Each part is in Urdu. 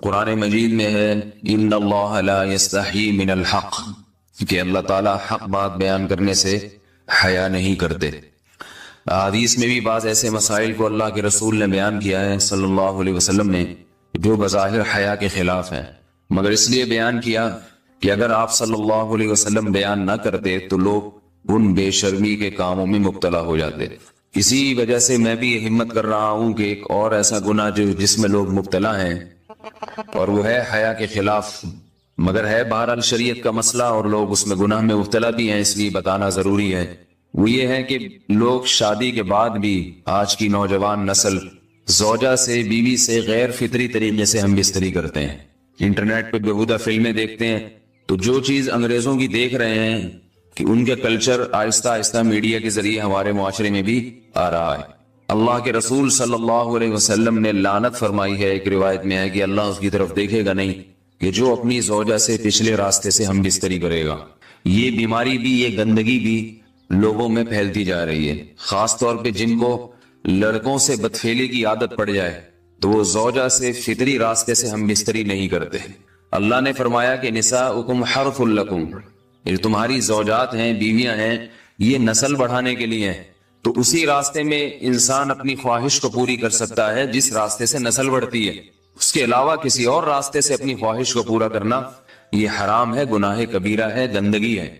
قرآن مجید میں ہے ان اللہ لا یستحی من الحق، کہ اللہ تعالیٰ حق بات بیان کرنے سے حیا نہیں کرتے۔ حدیث میں بھی بعض ایسے مسائل کو اللہ کے رسول نے بیان کیا ہے صلی اللہ علیہ وسلم نے جو بظاہر حیا کے خلاف ہیں، مگر اس لیے بیان کیا کہ اگر آپ صلی اللہ علیہ وسلم بیان نہ کرتے تو لوگ ان بے شرمی کے کاموں میں مبتلا ہو جاتے۔ اسی وجہ سے میں بھی ہمت کر رہا ہوں کہ ایک اور ایسا گناہ جس میں لوگ مبتلا ہیں اور وہ ہے حیا کے خلاف، مگر ہے بہرحال شریعت کا مسئلہ اور لوگ اس میں گناہ میں مبتلا بھی ہیں، اس لیے بتانا ضروری ہے۔ وہ یہ ہے کہ لوگ شادی کے بعد بھی آج کی نوجوان نسل زوجہ سے، بیوی سے غیر فطری طریقے سے ہم بستری کرتے ہیں۔ انٹرنیٹ پہ بیہودہ فلمیں دیکھتے ہیں تو جو چیز انگریزوں کی دیکھ رہے ہیں کہ ان کے کلچر آہستہ آہستہ میڈیا کے ذریعے ہمارے معاشرے میں بھی آ رہا ہے۔ اللہ کے رسول صلی اللہ علیہ وسلم نے لعنت فرمائی ہے، ایک روایت میں ہے کہ اللہ اس کی طرف دیکھے گا نہیں کہ جو اپنی زوجہ سے پچھلے راستے سے ہم بستری کرے گا۔ یہ بیماری بھی، یہ گندگی بھی لوگوں میں پھیلتی جا رہی ہے، خاص طور پہ جن کو لڑکوں سے بدفعلی کی عادت پڑ جائے تو وہ زوجہ سے فطری راستے سے ہم بستری نہیں کرتے۔ اللہ نے فرمایا کہ نساؤکم حرث لکم، یہ تمہاری زوجات ہیں، بیویاں ہیں، یہ نسل بڑھانے کے لیے ہیں، تو اسی راستے میں انسان اپنی خواہش کو پوری کر سکتا ہے جس راستے سے نسل بڑھتی ہے۔ اس کے علاوہ کسی اور راستے سے اپنی خواہش کو پورا کرنا یہ حرام ہے، گناہ کبیرہ ہے، گندگی ہے۔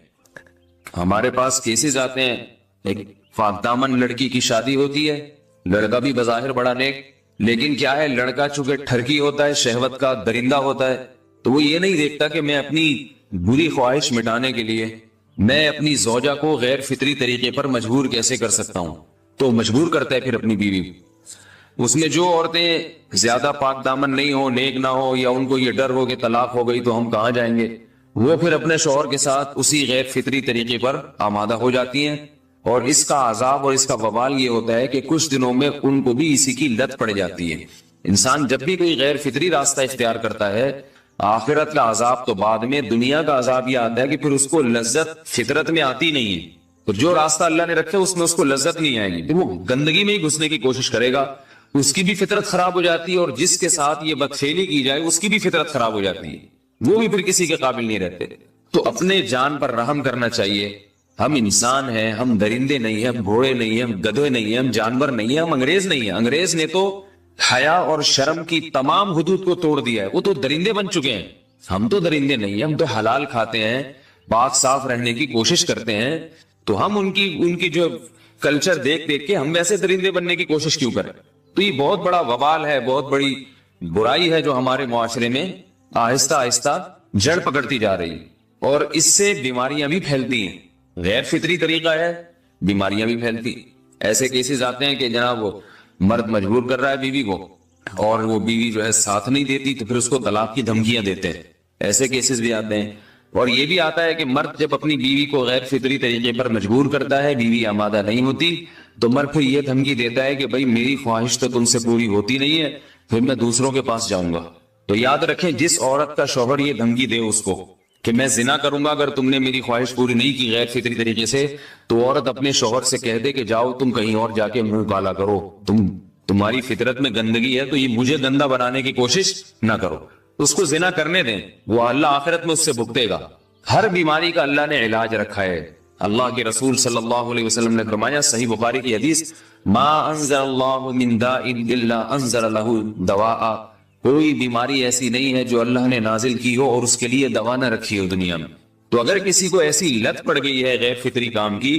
ہمارے پاس کیسز آتے ہیں، ایک پاک دامن لڑکی کی شادی ہوتی ہے، لڑکا بھی بظاہر بڑا نیک، لیکن کیا ہے، لڑکا چونکہ ٹھرکی ہوتا ہے، شہوت کا درندہ ہوتا ہے، تو وہ یہ نہیں دیکھتا کہ میں اپنی بری خواہش مٹانے کے لیے میں اپنی زوجہ کو غیر فطری طریقے پر مجبور کیسے کر سکتا ہوں، تو مجبور کرتا ہے پھر اپنی بیوی۔ اس میں جو عورتیں زیادہ پاک دامن نہیں ہو، نیک نہ ہو، یا ان کو یہ ڈر ہو کہ طلاق ہو گئی تو ہم کہاں جائیں گے، وہ پھر اپنے شوہر کے ساتھ اسی غیر فطری طریقے پر آمادہ ہو جاتی ہیں، اور اس کا عذاب اور اس کا وبال یہ ہوتا ہے کہ کچھ دنوں میں ان کو بھی اسی کی لت پڑ جاتی ہے۔ انسان جب بھی کوئی غیر فطری راستہ اختیار کرتا ہے، آخرت کا عذاب تو بعد میں، دنیا کا عذاب یہ آتا ہے کہ پھر اس کو لذت فطرت میں آتی نہیں ہے، تو جو راستہ اللہ نے رکھا اس میں اس کو لذت نہیں آئے گی، وہ گندگی میں ہی گھسنے کی کوشش کرے گا، اس کی بھی فطرت خراب ہو جاتی ہے، اور جس کے ساتھ یہ بدفعلی کی جائے اس کی بھی فطرت خراب ہو جاتی ہے، وہ بھی پھر کسی کے قابل نہیں رہتے۔ تو اپنے جان پر رحم کرنا چاہیے۔ ہم انسان ہیں، ہم درندے نہیں ہیں، ہم گھوڑے نہیں ہیں، ہم گدھے نہیں ہیں، ہم جانور نہیں ہیں، ہم انگریز نہیں ہیں۔ انگریز نے تو حیا اور شرم کی تمام حدود کو توڑ دیا ہے، وہ تو درندے بن چکے ہیں۔ ہم تو درندے نہیں ہیں، ہم تو حلال کھاتے ہیں، پاک صاف رہنے کی کوشش کرتے ہیں، تو ہم ان کی جو کلچر دیکھ کے ہم ویسے درندے بننے کی کوشش کیوں کریں؟ تو یہ بہت بڑا وبال ہے، بہت بڑی برائی ہے جو ہمارے معاشرے میں آہستہ آہستہ جڑ پکڑتی جا رہی ہے، اور اس سے بیماریاں بھی پھیلتی ہیں۔ غیر فطری طریقہ ہے، بیماریاں بھی پھیلتی۔ ایسے کیسز آتے ہیں کہ جناب وہ مرد مجبور کر رہا ہے بیوی کو، اور وہ بیوی جو ہے ساتھ نہیں دیتی تو پھر اس کو طلاق کی دھمکیاں دیتے ہیں، ایسے کیسز بھی آتے ہیں۔ اور یہ بھی آتا ہے کہ مرد جب اپنی بیوی کو غیر فطری طریقے پر مجبور کرتا ہے، بیوی آمادہ نہیں ہوتی، تو مرد پھر یہ دھمکی دیتا ہے کہ بھائی میری خواہش تو تم سے پوری ہوتی نہیں ہے، پھر میں دوسروں کے پاس جاؤں گا۔ تو یاد رکھیں، جس عورت کا شوہر یہ دھمکی دے اس کو کہ میں زنا کروں گا اگر تم نے میری خواہش پوری نہیں کی غیر فطری طریقے سے، تو عورت اپنے شوہر سے کہہ دے کہ جاؤ تم کہیں اور جا کے منہ کالا کرو، تمہاری فطرت میں گندگی ہے تو یہ مجھے گندا بنانے کی کوشش نہ کرو، اس کو زنا کرنے دیں، وہ اللہ آخرت میں اس سے بھگتے گا۔ ہر بیماری کا اللہ نے علاج رکھا ہے۔ اللہ کے رسول صلی اللہ علیہ وسلم نے فرمایا، صحیح بخاری کی حدیث، ما انزل اللہ من داء الا انزل له دواء، کوئی بیماری ایسی نہیں ہے جو اللہ نے نازل کی ہو اور اس کے لیے دوا نہ رکھی ہو دنیا میں۔ تو اگر کسی کو ایسی لت پڑ گئی ہے غیر فطری کام کی،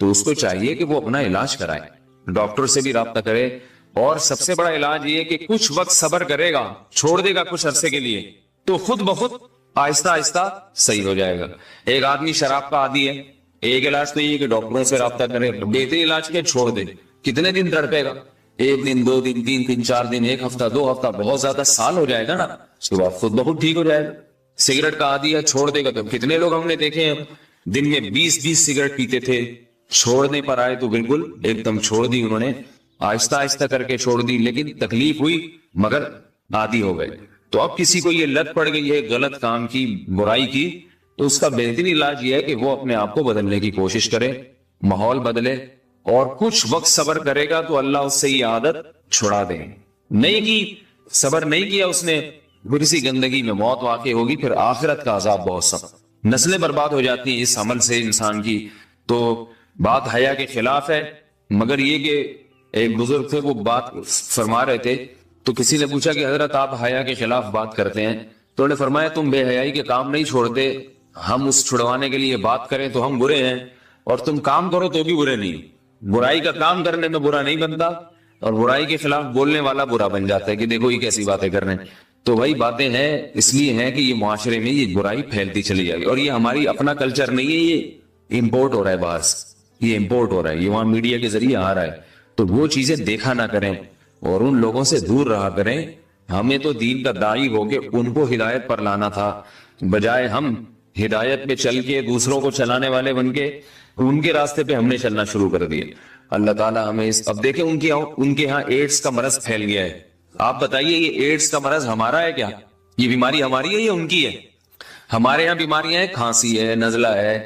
تو اس کو چاہیے کہ وہ اپنا علاج کرائے، ڈاکٹر سے بھی رابطہ کرے، اور سب سے بڑا علاج یہ کہ کچھ وقت صبر کرے گا، چھوڑ دے گا کچھ عرصے کے لیے، تو خود بخود آہستہ آہستہ صحیح ہو جائے گا۔ ایک آدمی شراب کا عادی ہے، ایک علاج تو یہ کہ ڈاکٹروں سے رابطہ کرے، بہترین علاج کیا، چھوڑ دے۔ کتنے دن تڑپے گا؟ ایک دن، دو دن، تین دن، چار دن، ایک ہفتہ، دو ہفتہ، بہت زیادہ سال ہو جائے گا نا، اس کے بعد خود بخود ٹھیک ہو جائے گا۔ سگریٹ کا عادی ہے، چھوڑ دے گا، تو کتنے لوگ ہم نے دیکھے ہیں دن میں 20 سگریٹ پیتے تھے، چھوڑنے پر آئے تو بالکل ایک دم چھوڑ دی انہوں نے، آہستہ آہستہ کر کے چھوڑ دی، لیکن تکلیف ہوئی مگر عادی ہو گئے۔ تو اب کسی کو یہ لت پڑ گئی ہے غلط کام کی، برائی کی، تو اس کا بہترین علاج یہ ہے کہ وہ اپنے آپ کو بدلنے کی کوشش کرے، ماحول بدلے، اور کچھ وقت صبر کرے گا تو اللہ اس سے یہ عادت چھڑا دے۔ نہیں کی، صبر نہیں کیا اس نے، پھر اسی گندگی میں موت واقع ہوگی، پھر آخرت کا عذاب بہت سخت، نسلیں برباد ہو جاتی ہیں اس عمل سے انسان کی۔ تو بات حیا کے خلاف ہے، مگر یہ کہ ایک بزرگ تھے وہ بات فرما رہے تھے، تو کسی نے پوچھا کہ حضرت آپ حیا کے خلاف بات کرتے ہیں، تو انہوں نے فرمایا تم بے حیائی کے کام نہیں چھوڑتے، ہم اس چھڑوانے کے لیے بات کریں تو ہم برے ہیں، اور تم کام کرو تو بھی برے نہیں۔ برائی کا کام کرنے میں برا نہیں بنتا، اور برائی کے خلاف بولنے والا برا بن جاتا ہے کہ دیکھو یہ کیسی باتیں کر رہے ہیں۔ تو وہی باتیں ہیں، اس لیے ہیں کہ یہ معاشرے میں یہ برائی پھیلتی چلی جائے گی، اور یہ ہماری اپنا کلچر نہیں ہے، یہ امپورٹ ہو رہا ہے باہر سے، یہ امپورٹ ہو رہا ہے، یہ وہاں میڈیا کے ذریعے آ رہا ہے۔ تو وہ چیزیں دیکھا نہ کریں اور ان لوگوں سے دور رہا کریں۔ ہمیں تو دین کا داعی ہو کے ان کو ہدایت پر لانا تھا، بجائے ہم ہدایت پہ چل کے دوسروں کو چلانے والے بن کے ان کے راستے پہ ہم نے چلنا شروع کر دیا۔ اللہ تعالیٰ ہمیں اب دیکھیں ان کے ہاں ایڈز کا مرض پھیل گیا ہے۔ آپ بتائیے یہ ایڈز کا مرض ہمارا ہے کیا؟ یہ بیماری ہماری ہے یا ان کی ہے؟ ہمارے یہاں بیماریاں ہیں، کھانسی ہے، نزلہ ہے،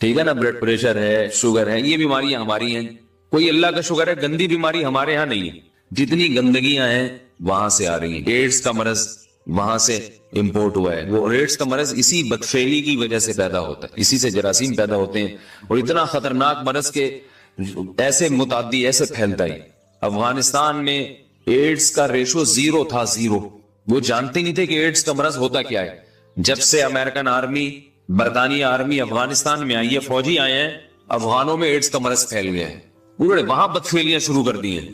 ٹھیک ہے نا، بلڈ پریشر ہے، شوگر ہے، یہ بیماریاں ہماری ہیں۔ کوئی اللہ کا شکر ہے گندی بیماری ہمارے ہاں نہیں ہے، جتنی گندگیاں ہیں وہاں سے آ رہی ہیں۔ ایڈز کا مرض وہاں سے امپورٹ ہوا ہے، وہ ایڈز کا مرض اسی بدفعلی کی وجہ سے پیدا ہوتا ہے، اسی سے جراثیم پیدا ہوتے ہیں، اور اتنا خطرناک مرض کے ایسے متعدی ایسے پھیلتا ہے۔ افغانستان میں ایڈز کا ریشو 0 تھا، 0۔ وہ جانتے نہیں تھے کہ ایڈز کا مرض ہوتا کیا ہے۔ جب سے امریکن آرمی، برطانیہ آرمی افغانستان میں آئی ہے، فوجی آئے ہیں، افغانوں میں ایڈز کا مرض پھیل گیا ہے، انہوں نے وہاں بدفعلیاں شروع کر دی ہیں۔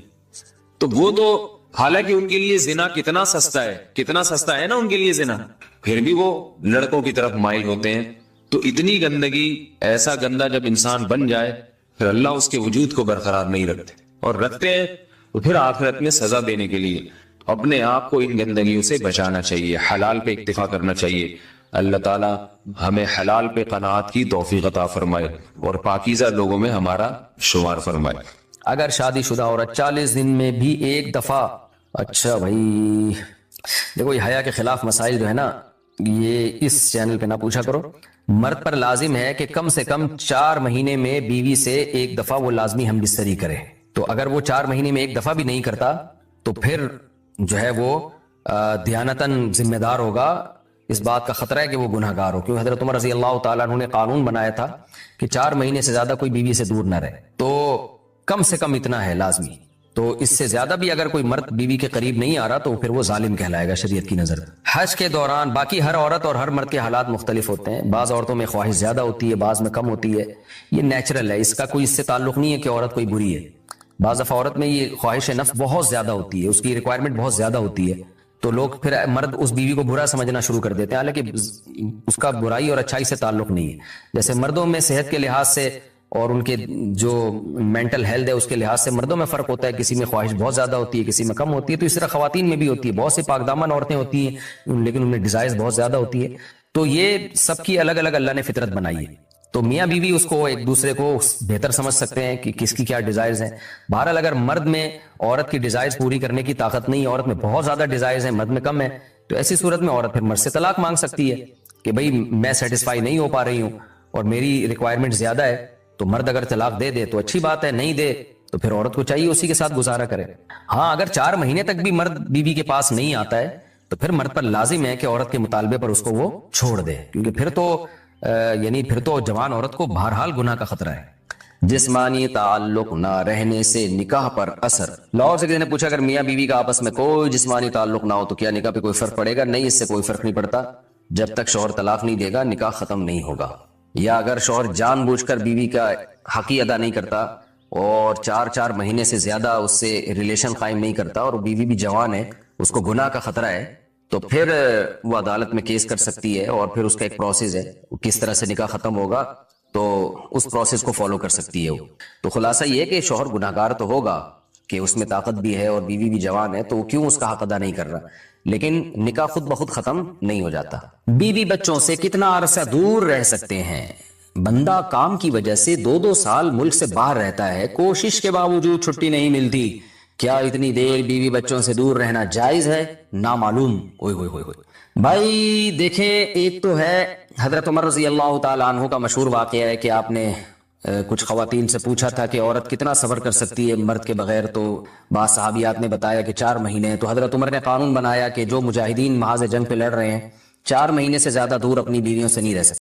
تو وہ تو حالانکہ ان کے لیے زنا کتنا سستا ہے، کتنا سستا ہے نا ان کے لیے زنا، پھر بھی وہ لڑکوں کی طرف مائل ہوتے ہیں۔ تو اتنی گندگی، ایسا گندا جب انسان بن جائے پھر اللہ اس کے وجود کو برقرار نہیں رکھتے، اور رکھتے ہیں تو پھر آخرت میں سزا دینے کے لیے اپنے آپ کو ان گندگیوں سے بچانا چاہیے، حلال پہ اکتفا کرنا چاہیے۔ اللہ تعالیٰ ہمیں حلال پہ قناعت کی توفیق عطا فرمائے اور پاکیزہ لوگوں میں ہمارا شمار فرمائے۔ اگر شادی شدہ عورت 40 دن میں بھی ایک دفعہ، اچھا بھائی دیکھو یہ حیا کے خلاف مسائل جو ہے نا، یہ اس چینل پہ نہ پوچھا کرو۔ مرد پر لازم ہے کہ کم سے کم 4 مہینے میں بیوی سے ایک دفعہ وہ لازمی ہم بستری کرے، تو اگر وہ 4 مہینے میں ایک دفعہ بھی نہیں کرتا تو پھر جو ہے وہ دیانتاً ذمہ دار ہوگا، اس بات کا خطرہ ہے کہ وہ گناہ گار ہو، کیونکہ حضرت عمر رضی اللہ تعالیٰ عنہ نے قانون بنایا تھا کہ 4 مہینے سے زیادہ کوئی بیوی سے دور نہ رہے، تو کم سے کم اتنا ہے لازمی۔ تو اس سے زیادہ بھی اگر کوئی مرد بیوی کے قریب نہیں آ رہا تو پھر وہ ظالم کہلائے گا شریعت کی نظر۔ حج کے دوران باقی ہر عورت اور ہر مرد کے حالات مختلف ہوتے ہیں، بعض عورتوں میں خواہش زیادہ ہوتی ہے، بعض میں کم ہوتی ہے، یہ نیچرل ہے، اس کا کوئی اس سے تعلق نہیں ہے کہ عورت کوئی بری ہے۔ بعض دفعہ عورت میں یہ خواہش نفس بہت زیادہ ہوتی ہے، اس کی ریکوائرمنٹ بہت زیادہ ہوتی ہے، تو لوگ پھر مرد اس بیوی کو برا سمجھنا شروع کر دیتے ہیں، حالانکہ اس کا برائی اور اچھائی سے تعلق نہیں ہے۔ جیسے مردوں میں صحت کے لحاظ سے اور ان کے جو مینٹل ہیلتھ ہے اس کے لحاظ سے مردوں میں فرق ہوتا ہے، کسی میں خواہش بہت زیادہ ہوتی ہے، کسی میں کم ہوتی ہے، تو اس طرح خواتین میں بھی ہوتی ہے، بہت سی پاک دامن عورتیں ہوتی ہیں لیکن ان میں ڈیزائرز بہت زیادہ ہوتی ہے، تو یہ سب کی الگ الگ اللہ نے فطرت بنائی ہے، تو میاں بیوی اس کو ایک دوسرے کو بہتر سمجھ سکتے ہیں کہ کس کی کیا ڈیزائرز ہیں۔ بہرحال اگر مرد میں عورت کی ڈیزائرز پوری کرنے کی طاقت نہیں ہے، عورت میں بہت زیادہ ڈیزائرز ہیں، مرد میں کم ہے، تو ایسی صورت میں عورت پھر مرد سے طلاق مانگ سکتی ہے کہ بھئی میں سیٹسفائی نہیں ہو پا رہی ہوں اور میری ریکوائرمنٹ زیادہ ہے، تو مرد اگر طلاق دے دے تو اچھی بات ہے، نہیں دے تو پھر عورت کو چاہیے اسی کے ساتھ گزارا کرے۔ ہاں اگر 4 مہینے تک بھی مرد بیوی کے پاس نہیں آتا ہے تو پھر مرد پر لازم ہے کہ عورت کے مطالبے پر اس کو وہ چھوڑ دے، کیونکہ پھر تو جوان عورت کو بہرحال گناہ کا خطرہ ہے۔ جسمانی تعلق نہ رہنے سے نکاح پر اثر۔ لاہور سے کسی نے پوچھا اگر میاں بیوی کا آپس میں کوئی جسمانی تعلق نہ ہو تو کیا نکاح پہ کوئی فرق پڑے گا؟ نہیں، اس سے کوئی فرق نہیں پڑتا، جب تک شوہر طلاق نہیں دے گا نکاح ختم نہیں ہوگا۔ یا اگر شوہر جان بوجھ کر بیوی کا حق ہی ادا نہیں کرتا اور 4 مہینے سے زیادہ اس سے ریلیشن قائم نہیں کرتا اور بیوی بھی جوان ہے، اس کو گناہ کا خطرہ ہے، تو پھر وہ عدالت میں کیس کر سکتی ہے، اور پھر اس کا ایک پروسیس ہے، کس طرح سے نکاح ختم ہوگا تو اس پروسیس کو فالو کر سکتی ہے وہ۔ تو خلاصہ یہ ہے کہ شوہر گناہگار تو ہوگا کہ اس میں طاقت بھی ہے اور بیوی بھی جوان ہے، تو وہ کیوں اس کا حق ادا نہیں کر رہا، لیکن نکاح خود بخود ختم نہیں ہو جاتا۔ بیوی بچوں سے کتنا عرصہ دور رہ سکتے ہیں؟ بندہ کام کی وجہ سے 2 سال ملک سے باہر رہتا ہے، کوشش کے باوجود چھٹی نہیں ملتی، کیا اتنی دیر بیوی بچوں سے دور رہنا جائز ہے؟ نامعلوم۔ بھائی دیکھیں، ایک تو ہے حضرت عمر رضی اللہ تعالیٰ عنہ کا مشہور واقعہ ہے کہ آپ نے کچھ خواتین سے پوچھا تھا کہ عورت کتنا صبر کر سکتی ہے مرد کے بغیر، تو بعض صحابیات نے بتایا کہ 4 مہینے. تو حضرت عمر نے قانون بنایا کہ جو مجاہدین محاذ جنگ پہ لڑ رہے ہیں 4 مہینے سے زیادہ دور اپنی بیویوں سے نہیں رہ سکتے.